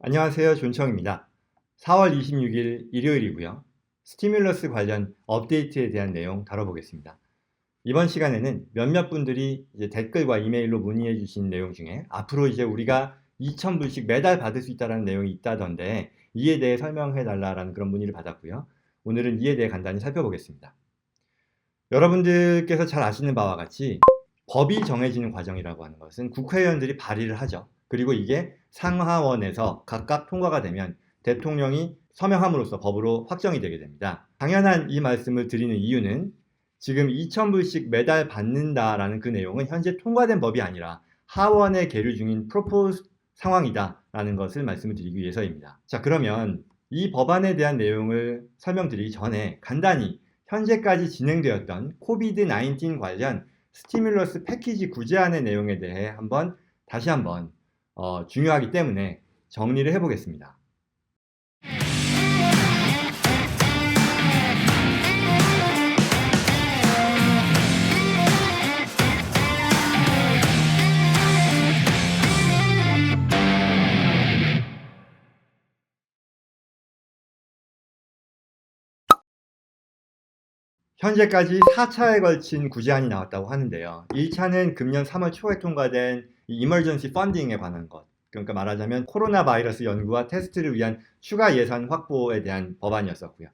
안녕하세요. 존청입니다. 4월 26일 일요일이고요. 스티뮬러스 관련 업데이트에 대한 내용 다뤄보겠습니다. 이번 시간에는 몇몇 분들이 이제 댓글과 이메일로 문의해 주신 내용 중에 앞으로 이제 우리가 2,000불씩 매달 받을 수 있다는 내용이 있다던데 이에 대해 설명해 달라는 그런 문의를 받았고요. 오늘은 이에 대해 간단히 살펴보겠습니다. 여러분들께서 잘 아시는 바와 같이 법이 정해지는 과정이라고 하는 것은 국회의원들이 발의를 하죠. 그리고 이게 상하원에서 각각 통과가 되면 대통령이 서명함으로써 법으로 확정이 되게 됩니다. 당연한 이 말씀을 드리는 이유는 지금 2,000불씩 매달 받는다라는 그 내용은 현재 통과된 법이 아니라 하원에 계류 중인 프로포즈 상황이다라는 것을 말씀을 드리기 위해서입니다. 자, 그러면 이 법안에 대한 내용을 설명드리기 전에 간단히 현재까지 진행되었던 코비드-19 관련 스티뮬러스 패키지 구제안의 내용에 대해 다시 한번 중요하기 때문에 정리를 해보겠습니다. 현재까지 4차에 걸친 구제안이 나왔다고 하는데요. 1차는 금년 3월 초에 통과된 이머전시 펀딩에 관한 것. 그러니까 말하자면 코로나 바이러스 연구와 테스트를 위한 추가 예산 확보에 대한 법안이었었고요.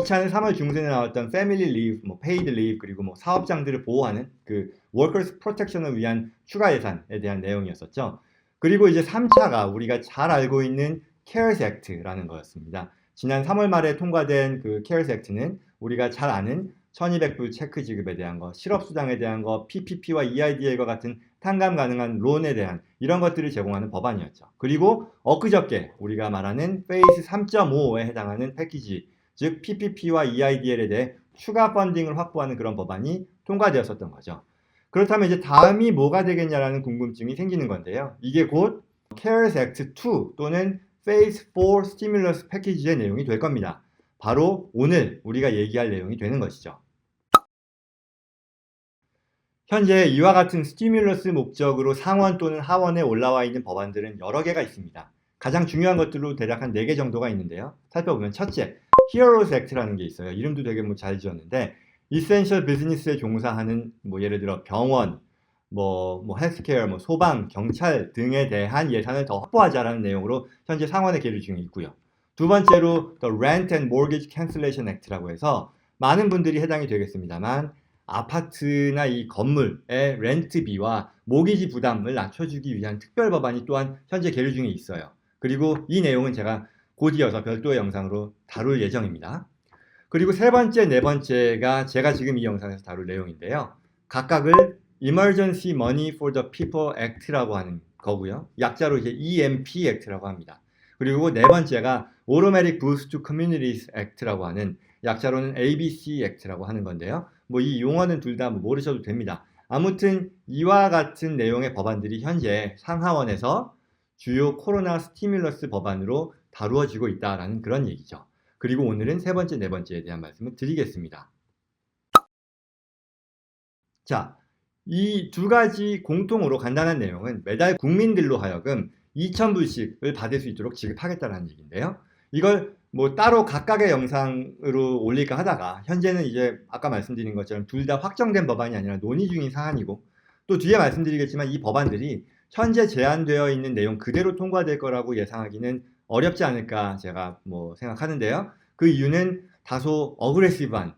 2차는 3월 중순에 나왔던 패밀리 리브, 페이드 리브, 그리고 사업장들을 보호하는 그 워커스 프로텍션을 위한 추가 예산에 대한 내용이었었죠. 그리고 이제 3차가 우리가 잘 알고 있는 CARES Act라는 거였습니다. 지난 3월 말에 통과된 그 CARES Act는 우리가 잘 아는 1200불 체크 지급에 대한 거, 실업수당에 대한 거, PPP와 EIDL과 같은 탕감 가능한 론에 대한 이런 것들을 제공하는 법안이었죠. 그리고 엊그저께 우리가 말하는 페이스 3.5에 해당하는 패키지, 즉 PPP와 EIDL에 대해 추가 펀딩을 확보하는 그런 법안이 통과되었었던 거죠. 그렇다면 이제 다음이 뭐가 되겠냐라는 궁금증이 생기는 건데요. 이게 곧 CARES Act 2 또는 Phase 4 스티뮬러스 패키지의 내용이 될 겁니다. 바로 오늘 우리가 얘기할 내용이 되는 것이죠. 현재 이와 같은 스티뮬러스 목적으로 상원 또는 하원에 올라와 있는 법안들은 여러 개가 있습니다. 가장 중요한 것들로 대략 한 4개 정도가 있는데요. 살펴보면 첫째, Heroes Act라는 게 있어요. 이름도 되게 잘 지었는데 Essential Business에 종사하는 예를 들어 병원, 헬스케어, 소방, 경찰 등에 대한 예산을 더 확보하자라는 내용으로 현재 상원에 계류 중에 있고요. 두 번째로 The Rent and Mortgage Cancellation Act라고 해서 많은 분들이 해당이 되겠습니다만 아파트나 이 건물의 렌트비와 모기지 부담을 낮춰주기 위한 특별 법안이 또한 현재 계류 중에 있어요. 그리고 이 내용은 제가 곧 이어서 별도의 영상으로 다룰 예정입니다. 그리고 세 번째, 네 번째가 제가 지금 이 영상에서 다룰 내용인데요. 각각을 Emergency Money for the People Act라고 하는 거고요. 약자로 이제 EMP Act라고 합니다. 그리고 네 번째가 Automatic Boost to Communities Act라고 하는 약자로는 ABC Act라고 하는 건데요. 이 용어는 둘 다 모르셔도 됩니다. 아무튼 이와 같은 내용의 법안들이 현재 상하원에서 주요 코로나 스티뮬러스 법안으로 다루어지고 있다라는 그런 얘기죠. 그리고 오늘은 세 번째, 네 번째에 대한 말씀을 드리겠습니다. 자, 이 두 가지 공통으로 간단한 내용은 매달 국민들로 하여금 2,000불씩을 받을 수 있도록 지급하겠다는 얘기인데요. 이걸 따로 각각의 영상으로 올릴까 하다가 현재는 이제 아까 말씀드린 것처럼 둘 다 확정된 법안이 아니라 논의 중인 사안이고 또 뒤에 말씀드리겠지만 이 법안들이 현재 제안되어 있는 내용 그대로 통과될 거라고 예상하기는 어렵지 않을까 제가 생각하는데요. 그 이유는 다소 어그레시브한,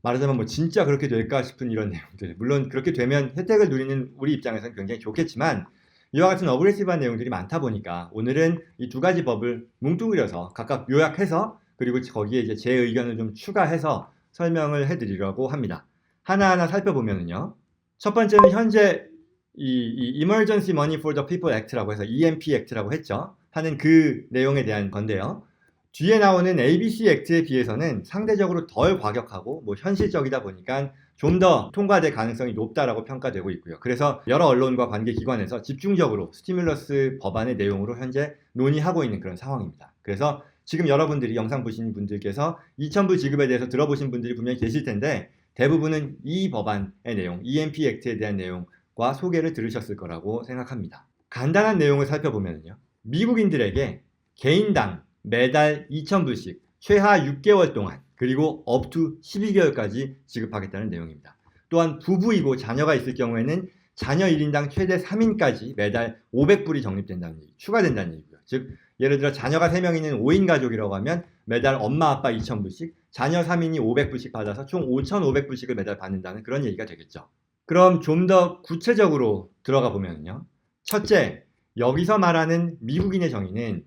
말하자면 진짜 그렇게 될까 싶은 이런 내용들. 물론 그렇게 되면 혜택을 누리는 우리 입장에서는 굉장히 좋겠지만 이와 같은 어그레시브한 내용들이 많다 보니까 오늘은 이 두 가지 법을 뭉뚱그려서 각각 요약해서 그리고 거기에 이제 제 의견을 좀 추가해서 설명을 해드리려고 합니다. 하나하나 살펴보면요. 첫 번째는 현재 이 Emergency Money for the People Act라고 해서 EMP Act라고 했죠. 하는 그 내용에 대한 건데요. 뒤에 나오는 ABC 액트에 비해서는 상대적으로 덜 과격하고 현실적이다 보니까 좀 더 통과될 가능성이 높다라고 평가되고 있고요. 그래서 여러 언론과 관계기관에서 집중적으로 스티뮬러스 법안의 내용으로 현재 논의하고 있는 그런 상황입니다. 그래서 지금 여러분들이 영상 보신 분들께서 2,000불 지급에 대해서 들어보신 분들이 분명히 계실 텐데 대부분은 이 법안의 내용, EMP 액트에 대한 내용과 소개를 들으셨을 거라고 생각합니다. 간단한 내용을 살펴보면요. 미국인들에게 개인당 매달 2,000불씩 최하 6개월 동안 그리고 up to 12개월까지 지급하겠다는 내용입니다. 또한 부부이고 자녀가 있을 경우에는 자녀 1인당 최대 3인까지 매달 500불이 적립된다는 얘기, 추가된다는 얘기고요. 즉 예를 들어 자녀가 3명 있는 5인 가족이라고 하면 매달 엄마 아빠 2,000불씩, 자녀 3인이 500불씩 받아서 총 5,500불씩을 매달 받는다는 그런 얘기가 되겠죠. 그럼 좀 더 구체적으로 들어가 보면요. 첫째, 여기서 말하는 미국인의 정의는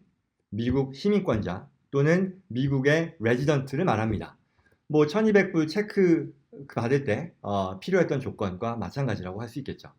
미국 시민권자 또는 미국의 레지던트를 말합니다. 뭐 1200불 체크 받을 때 필요했던 조건과 마찬가지라고 할 수 있겠죠.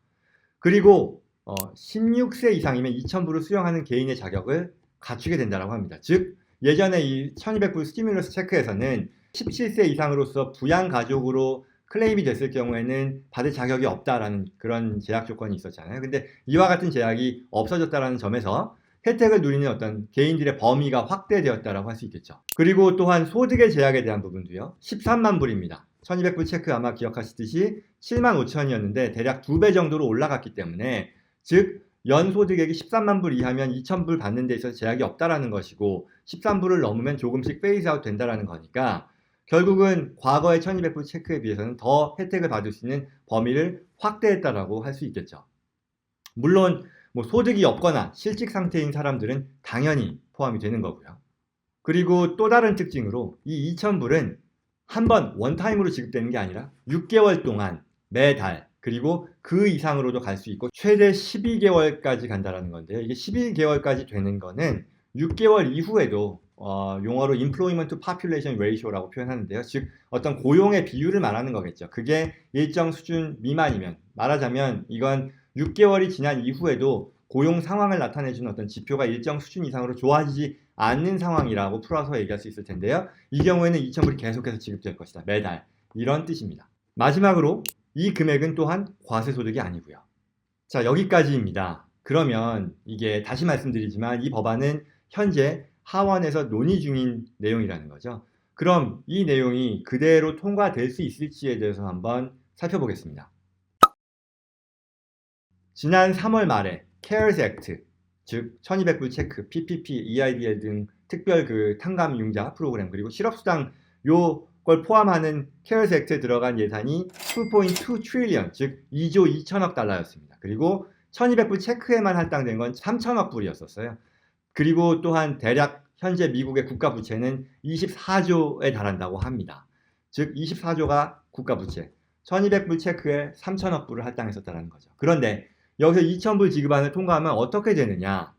그리고 16세 이상이면 2,000불을 수령하는 개인의 자격을 갖추게 된다고 합니다. 즉 예전에 이 1200불 스티뮬러스 체크에서는 17세 이상으로서 부양가족으로 클레임이 됐을 경우에는 받을 자격이 없다라는 그런 제약 조건이 있었잖아요. 근데 이와 같은 제약이 없어졌다는 점에서 혜택을 누리는 어떤 개인들의 범위가 확대되었다고 할 수 있겠죠. 그리고 또한 소득의 제약에 대한 부분도요. 13만 불입니다. 1200불 체크 아마 기억하시듯이 7만 5천이었는데 대략 2배 정도로 올라갔기 때문에 즉 연소득액이 13만 불 이하면 2,000불 받는 데 있어서 제약이 없다라는 것이고 13불을 넘으면 조금씩 페이스 아웃 된다라는 거니까 결국은 과거의 1200불 체크에 비해서는 더 혜택을 받을 수 있는 범위를 확대했다라고 할 수 있겠죠. 물론 뭐 소득이 없거나 실직 상태인 사람들은 당연히 포함이 되는 거고요. 그리고 또 다른 특징으로 이 2,000불은 한 번 원타임으로 지급되는 게 아니라 6개월 동안 매달 그리고 그 이상으로도 갈 수 있고 최대 12개월까지 간다라는 건데요. 이게 12개월까지 되는 거는 6개월 이후에도 용어로 employment to population ratio라고 표현하는데요. 즉 어떤 고용의 비율을 말하는 거겠죠. 그게 일정 수준 미만이면 말하자면 이건 6개월이 지난 이후에도 고용 상황을 나타내주는 어떤 지표가 일정 수준 이상으로 좋아지지 않는 상황이라고 풀어서 얘기할 수 있을 텐데요. 이 경우에는 2,000불이 계속해서 지급될 것이다. 매달. 이런 뜻입니다. 마지막으로 이 금액은 또한 과세소득이 아니고요. 자, 여기까지입니다. 그러면 이게 다시 말씀드리지만 이 법안은 현재 하원에서 논의 중인 내용이라는 거죠. 그럼 이 내용이 그대로 통과될 수 있을지에 대해서 한번 살펴보겠습니다. 지난 3월 말에 CARES Act, 즉 1200불 체크, PPP, EIDL 등 특별 그 탕감 융자 프로그램 그리고 실업수당 요걸 포함하는 CARES Act에 들어간 예산이 2.2 trillion, 즉 2조 2천억 달러였습니다. 그리고 1200불 체크에만 할당된 건 3천억 불이었었어요. 그리고 또한 대략 현재 미국의 국가 부채는 24조에 달한다고 합니다. 즉 24조가 국가 부채, 1200불 체크에 3천억 불을 할당했었다는 거죠. 그런데 여기서 2,000불 지급안을 통과하면 어떻게 되느냐?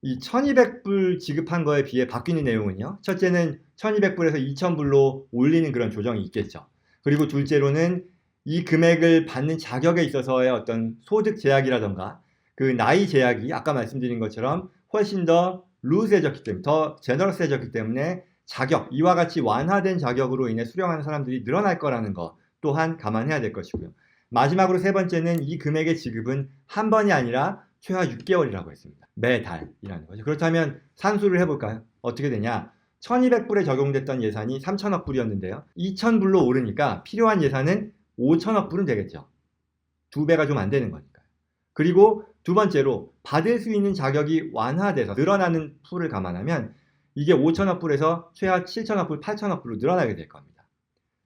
이 1200불 지급한 거에 비해 바뀌는 내용은요. 첫째는 1200불에서 2000불로 올리는 그런 조정이 있겠죠. 그리고 둘째로는 이 금액을 받는 자격에 있어서의 어떤 소득 제약이라던가 그 나이 제약이 아까 말씀드린 것처럼 훨씬 더 루스해졌기 때문에 더 제너러스해졌기 때문에 자격, 이와 같이 완화된 자격으로 인해 수령하는 사람들이 늘어날 거라는 것 또한 감안해야 될 것이고요. 마지막으로 세 번째는 이 금액의 지급은 한 번이 아니라 최하 6개월이라고 했습니다. 매달이라는 거죠. 그렇다면 산수를 해볼까요? 어떻게 되냐? 1200불에 적용됐던 예산이 3천억 불이었는데요. 2000불로 오르니까 필요한 예산은 5천억 불은 되겠죠. 2배가 좀 안 되는 거니까요. 그리고 두 번째로 받을 수 있는 자격이 완화돼서 늘어나는 풀을 감안하면 이게 5천억 불에서 최하 7천억 불, 8천억 불로 늘어나게 될 겁니다.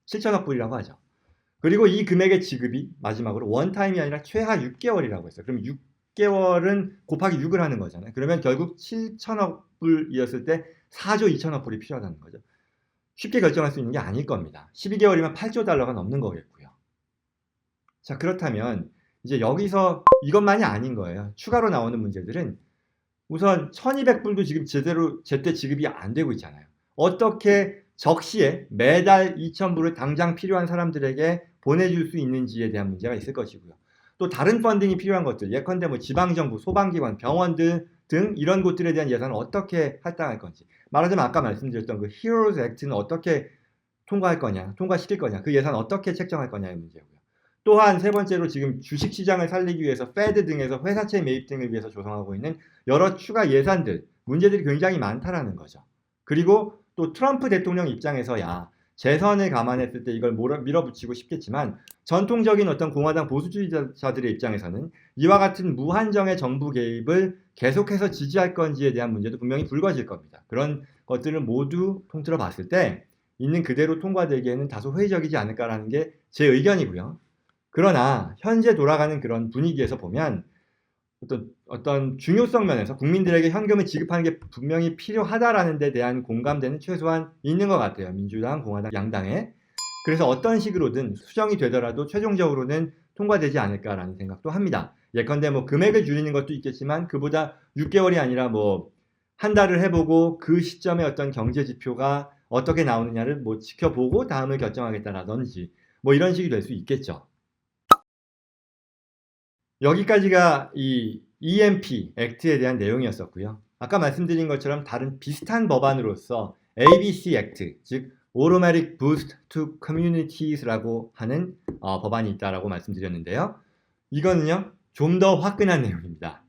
7천억 불이라고 하죠. 그리고 이 금액의 지급이 마지막으로 원타임이 아니라 최하 6개월이라고 했어요. 그럼 6개월은 곱하기 6을 하는 거잖아요. 그러면 결국 7천억 불이었을 때 4조 2천억 불이 필요하다는 거죠. 쉽게 결정할 수 있는 게 아닐 겁니다. 12개월이면 8조 달러가 넘는 거겠고요. 자, 그렇다면 이제 여기서 이것만이 아닌 거예요. 추가로 나오는 문제들은 우선 1200불도 지금 제때 지급이 안 되고 있잖아요. 어떻게 적시에 매달 2000불을 당장 필요한 사람들에게 보내줄 수 있는지에 대한 문제가 있을 것이고요. 또 다른 펀딩이 필요한 것들, 예컨대 뭐 지방정부, 소방기관, 병원들 등 이런 곳들에 대한 예산을 어떻게 할당할 건지, 말하자면 아까 말씀드렸던 그 Heroes Act는 어떻게 통과할 거냐, 통과시킬 거냐, 그 예산 어떻게 책정할 거냐의 문제고요. 또한 세 번째로 지금 주식시장을 살리기 위해서 페드 등에서 회사채 매입 등을 위해서 조성하고 있는 여러 추가 예산들, 문제들이 굉장히 많다라는 거죠. 그리고 또 트럼프 대통령 입장에서 야, 재선을 감안했을 때 이걸 밀어붙이고 싶겠지만 전통적인 어떤 공화당 보수주의자들의 입장에서는 이와 같은 무한정의 정부 개입을 계속해서 지지할 건지에 대한 문제도 분명히 불거질 겁니다. 그런 것들을 모두 통틀어 봤을 때 있는 그대로 통과되기에는 다소 회의적이지 않을까라는 게 제 의견이고요. 그러나 현재 돌아가는 그런 분위기에서 보면 어떤 중요성 면에서 국민들에게 현금을 지급하는 게 분명히 필요하다라는 데 대한 공감대는 최소한 있는 것 같아요. 민주당, 공화당, 양당에. 그래서 어떤 식으로든 수정이 되더라도 최종적으로는 통과되지 않을까라는 생각도 합니다. 예컨대 뭐 금액을 줄이는 것도 있겠지만 그보다 6개월이 아니라 뭐 한 달을 해보고 그 시점에 어떤 경제 지표가 어떻게 나오느냐를 뭐 지켜보고 다음을 결정하겠다라든지 뭐 이런 식이 될 수 있겠죠. 여기까지가 이 EMP 액트에 대한 내용이었었고요. 아까 말씀드린 것처럼 다른 비슷한 법안으로서 ABC 액트, 즉 Automatic Boost to Communities라고 하는 법안이 있다라고 말씀드렸는데요. 이거는요, 좀 더 화끈한 내용입니다.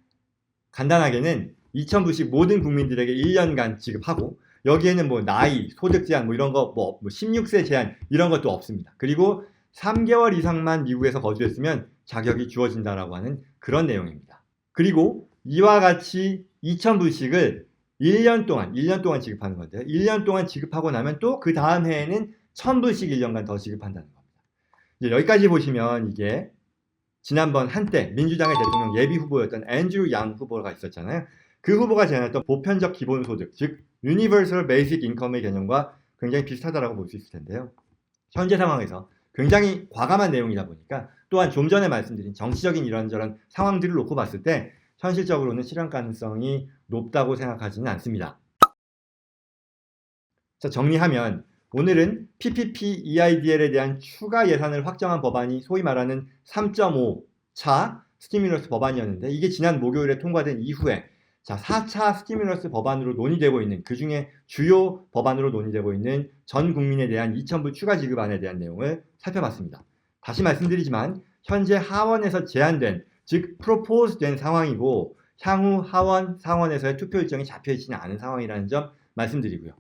간단하게는 2,000불씩 모든 국민들에게 1년간 지급하고 여기에는 뭐 나이, 소득 제한 뭐 이런 거 뭐 16세 제한 이런 것도 없습니다. 그리고 3개월 이상만 미국에서 거주했으면 자격이 주어진다라고 하는 그런 내용입니다. 그리고 이와 같이 2,000불씩을 1년 동안 지급하는 건데요. 1년 동안 지급하고 나면 또 그 다음 해에는 1,000불씩 1년간 더 지급한다는 겁니다. 이제 여기까지 보시면 이게 지난번 한때 민주당의 대통령 예비 후보였던 앤드류 양 후보가 있었잖아요. 그 후보가 제안했던 보편적 기본소득, 즉 Universal Basic Income의 개념과 굉장히 비슷하다라고 볼 수 있을 텐데요. 현재 상황에서 굉장히 과감한 내용이다 보니까 또한 좀 전에 말씀드린 정치적인 이런저런 상황들을 놓고 봤을 때 현실적으로는 실현 가능성이 높다고 생각하지는 않습니다. 자, 정리하면 오늘은 PPP EIDL에 대한 추가 예산을 확정한 법안이 소위 말하는 3.5차 스티뮬러스 법안이었는데 이게 지난 목요일에 통과된 이후에 자, 4차 스티뮬러스 법안으로 논의되고 있는 그중에 주요 법안으로 논의되고 있는 전 국민에 대한 2,000불 추가 지급안에 대한 내용을 살펴봤습니다. 다시 말씀드리지만 현재 하원에서 제안된 즉 프로포즈 된 상황이고 향후 하원, 상원에서의 투표 일정이 잡혀있지는 않은 상황이라는 점 말씀드리고요.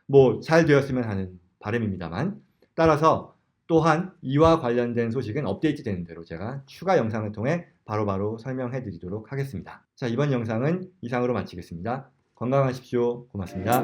뭐 잘 되었으면 하는 바람입니다만 따라서 또한 이와 관련된 소식은 업데이트 되는 대로 제가 추가 영상을 통해 바로바로 설명해 드리도록 하겠습니다. 자, 이번 영상은 이상으로 마치겠습니다. 건강하십시오. 고맙습니다.